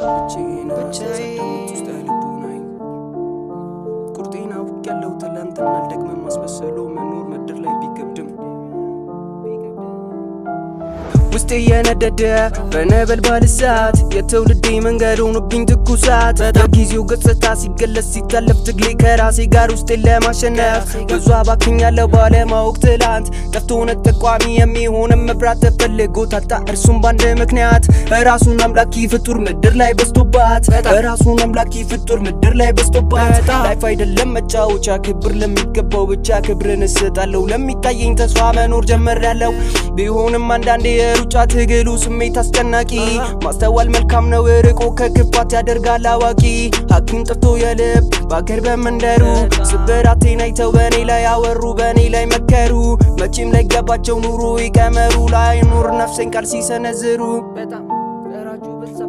ብቻዬን አሳደምት ውስጥ ልቦናይ ቁርጤና ውቅ ያለው ትላንትና አልደግመም ማስመሰሉ መኖር ምድር ላይ ቢከብድም ውስጤ የነደደ በነበልባል እሳት የትውልዴ መንገድ ሆኖብኝ ትኩሳት በጊዜው ገጽታ ሲገለጽ ሲታለፍ ትግሌ ከራሴ ጋር ውስጤን ለማሸነፍ ብዙ አባክኛለሁ ባለማወቅ ትላንት ጠፍቶ ጠቋሚ የሚሆን መብራት ተፈልጎ ታጣ እርሱም ባንድ ምክንያት ራሱን አምላኪ ፍጡር ምድር ላይ በዝቶባት ራሱን አምላኪ ፍጡር ምድር ላይ በዝቶባት ላይፍ አይደለም መጫወቻ ክብር ለሚገባው ብቻ ክብርን እሰጣለሁ ለሚታየኝ ተስፋ መኖር ጀመርያለሁ ቢሆንም አንዳንዴ ሩጫ ትግሉ ስሜት አስጨናቂ ማስተዋል መልካም ነው ርቆ ከክፋት ያደርጋል አዋቂ ሐኪም ጠፍቶ የልብ ባገር በመንደሩ ስብራቴን አይተው በኔ ላይ ያወሩ በኔ ላይ መከሩ መቼም ላይ ገባቸው ኑሮ ይቀመሩ ላይ ኑር ነፍሴን ቃል ሲሰነዝሩ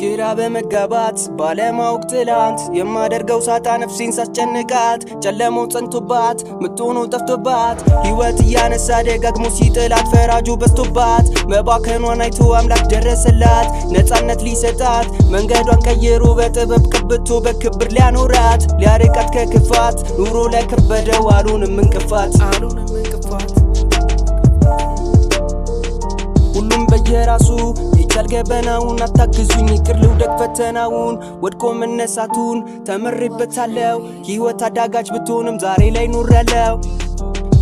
ግራ በመጋባት ባለማወቅ ትላንት የማደርገው ሳጣ ነፍሴን ሳስጨንቃት ጨለማው ጸንቶባት ምትሆነው ጠፍቶባት ሕይወት እያነሳ ደጋግሞ ሲጥላት ፈራጁ በዝቶባት መባከኗን አይቶ አምላክ ደረሰላት ነፃነት ሊሰጣት መንገዷን ቀይሮ በጥበብ ቀብቶ በክብር ሊያኖራት ሊያርቃት ከክፋት ኑሮ ለከበደው አሉንም እንቅፋት ሁሉም በየራሱ ይቻል ገበናውን አታግዙኝ ይቅር ልውደቅ ፈተናውን ወድቆ መነሳቱን ተምሬበታለሁ ሕይወት አዳጋች ብትሆንም ዛሬ ላይ ኖሬያለሁ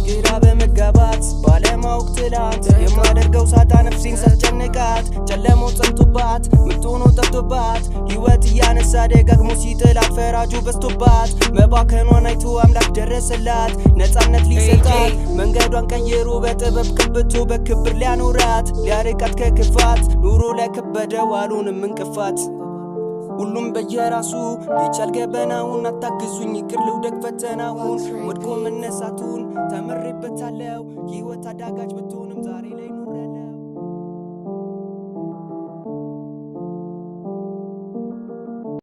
ግራ በመጋባት ባለማወቅ ትላንት የማደርገው ሳጣ ነፍሴን ሳስጨንቃት ጨለማው ጸንቶባት ምትሆነው ጠፍቶባት ሕይወት እያነሳ ደጋግሞ ሲጥላት ፈራጁ በዝቶባት መባከኗን አይቶ አምላክ ደረሰላት ነፃነት ሊሰጣት መንገዷን ቀይሮ በጥበብ ቀብቶ በክብር ሊያኖራት ሊያርቃት ከክፋት ኑሮ ለከበደው አሉንም እንቅፋት ሁሉም በየራሱ ይቻል ገበናውን አታግዙኝ ይቅር ልውደቅ ፈተናውን ወድቆ መነሳቱን ተምሬበታለሁ ሕይወት አዳጋች ብትሆንም ዛሬ ላይ ኖሬያለሁ